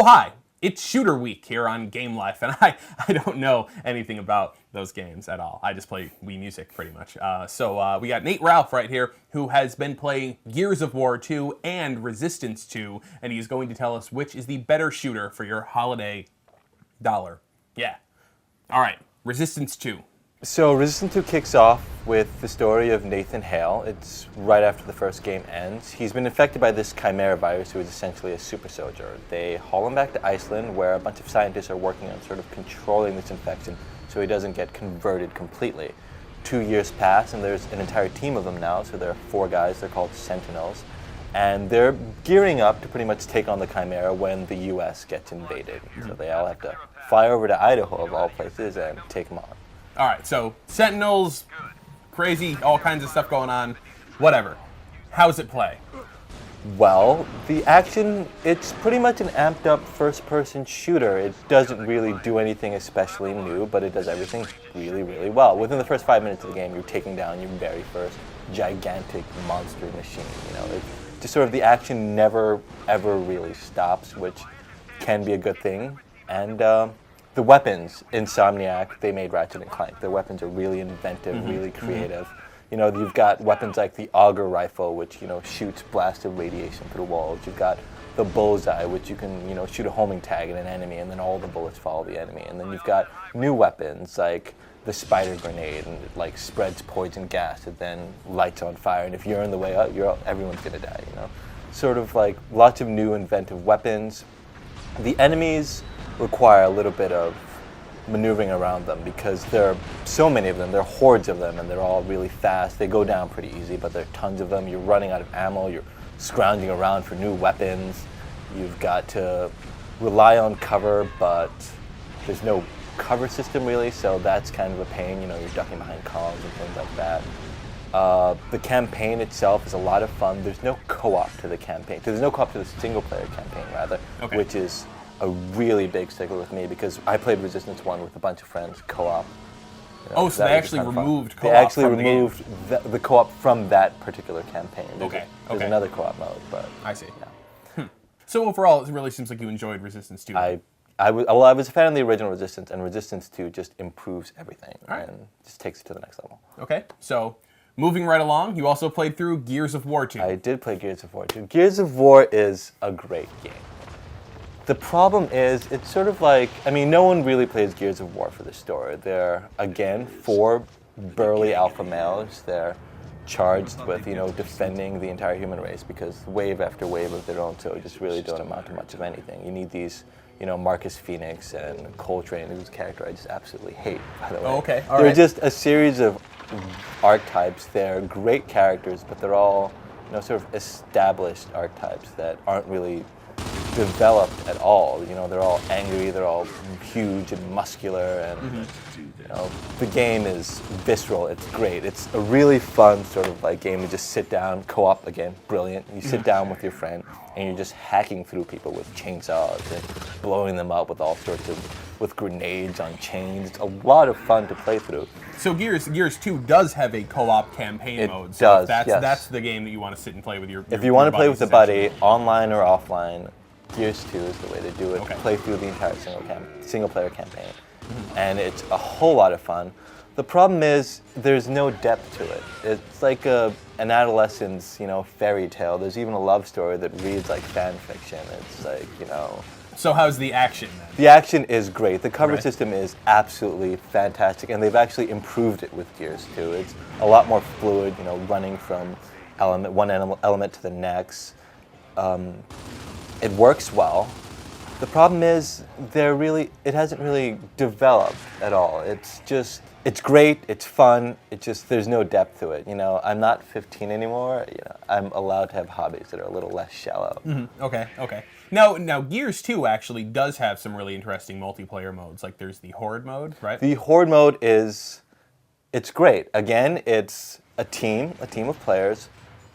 Oh, hi. It's Shooter Week here on Game Life, and I don't know anything about those games at all. I just play Wii Music, pretty much. So we got Nate Ralph right here, who has been playing Gears of War 2 and Resistance 2, and he's going to tell us which is the better shooter for your holiday dollar. Yeah. All right, Resistance 2. So Resistance 2 kicks off with the story of Nathan Hale. It's right after the first game ends. He's been infected by this chimera virus, who is essentially a super soldier. They haul him back to Iceland, where a bunch of scientists are working on sort of controlling this infection so he doesn't get converted completely. 2 years pass, and there's an entire team of them now, so there are 4 guys. They're called Sentinels. And they're gearing up to pretty much take on the chimera when the U.S. gets invaded. So they all have to fly over to Idaho, of all places, and take them on. All right, so Sentinels, crazy, all kinds of stuff going on, whatever. How's it play? Well, the action, it's pretty much an amped up first-person shooter. It doesn't really do anything especially new, but it does everything really, really well. Within the first 5 minutes of the game, you're taking down your very first gigantic monster machine. You know, it's just sort of the action never, ever really stops, which can be a good thing. And the weapons, Insomniac, they made Ratchet and Clank. Their weapons are really inventive, really creative. You know, you've got weapons like the Auger rifle, which, you know, shoots blasted radiation through walls. You've got the Bullseye, which you can, you know, shoot a homing tag at an enemy, and then all the bullets follow the enemy. And then you've got new weapons like the Spider Grenade, and it, like, spreads poison gas and then lights on fire. And if you're in the way, everyone's gonna die, you know? Sort of like lots of new inventive weapons. The enemies require a little bit of maneuvering around them because there are so many of them. There are hordes of them, and they're all really fast. They go down pretty easy, but there are tons of them. You're running out of ammo. You're scrounging around for new weapons. You've got to rely on cover, but there's no cover system really, so that's kind of a pain. You know, you're ducking behind columns and things like that. The campaign itself is a lot of fun. There's no co-op to the campaign. There's no co-op to the single-player campaign, rather, which is a really big stickler with me because I played Resistance 1 with a bunch of friends, co-op. You know, So they actually removed co-op. They actually removed the co-op from that particular campaign. There's another co-op mode, but I see. Yeah. So overall, it really seems like you enjoyed Resistance 2. I was a fan of the original Resistance, and Resistance 2 just improves everything and just takes it to the next level. Okay, so moving right along, you also played through Gears of War 2. I did play Gears of War 2. Gears of War is a great game. The problem is, it's sort of like, I mean, no one really plays Gears of War for the story. They're, again, 4 burly alpha males. They're charged with, you know, defending the entire human race because wave after wave of their own so just really don't amount to much of anything. You need these, you know, Marcus Phoenix and Coltrane, whose character I just absolutely hate, by the way. Oh, okay. They're just a series of archetypes. They're great characters, but they're all, you know, sort of established archetypes that aren't really developed at all. You know, they're all angry, they're all huge and muscular, and you know, the game is visceral. It's great. It's a really fun sort of like game to just sit down, co-op again, brilliant. You sit down with your friend and you're just hacking through people with chainsaws and blowing them up with all sorts of, with grenades on chains. It's a lot of fun to play through. So Gears 2 does have a co-op campaign mode. So does, that's the game that you want to sit and play with your If you want to play with a buddy, essentially. online or offline, Gears 2 is the way to do it. Okay. Play through the entire single-player campaign. And it's a whole lot of fun. The problem is there's no depth to it. It's like an adolescent's, you know, fairy tale. There's even a love story that reads like fan fiction. It's like, you know. So how's the action then? The action is great. The cover system is absolutely fantastic, and they've actually improved it with Gears 2. It's a lot more fluid, you know, running from one element to the next. It works well. The problem is it hasn't really developed at all. It's great, it's fun, there's no depth to it. You know, I'm not 15 anymore. You know, I'm allowed to have hobbies that are a little less shallow. Okay. Now Gears 2 actually does have some really interesting multiplayer modes. Like there's the Horde mode, right? The Horde mode it's great. Again, it's a team of players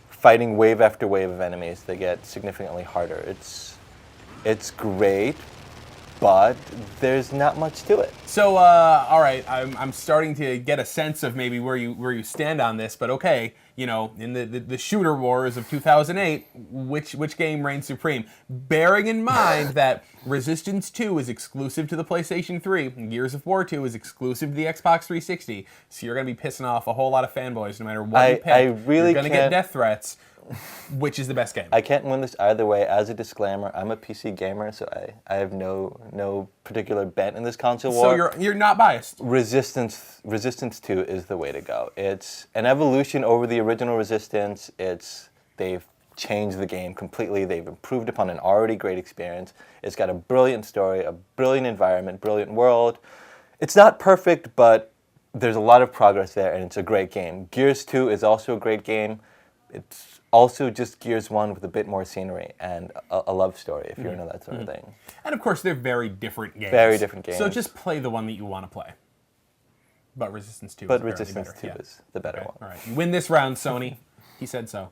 fighting wave after wave of enemies. They get significantly harder. It's great. but there's not much to it. So, all right, I'm starting to get a sense of maybe where you stand on this, but okay, in the shooter wars of 2008, which game reigns supreme? Bearing in mind that Resistance 2 is exclusive to the PlayStation 3, and Gears of War 2 is exclusive to the Xbox 360, so you're gonna be pissing off a whole lot of fanboys no matter what you pick. I really you're gonna get death threats. Which is the best game? I can't win this either way. As a disclaimer, I'm a PC gamer, so I have no particular bent in this console war. So you're not biased. Resistance 2 is the way to go. It's an evolution over the original Resistance. They've changed the game completely. They've improved upon an already great experience. It's got a brilliant story, a brilliant environment, brilliant world. It's not perfect, but there's a lot of progress there, and it's a great game. Gears 2 is also a great game. It's also just Gears 1 with a bit more scenery and a love story, if you're into that sort of thing. And of course, they're very different games. Very different games. So just play the one that you want to play. But Resistance 2 But is Resistance better. 2 is the better one. All right. You win this round, Sony. He said so.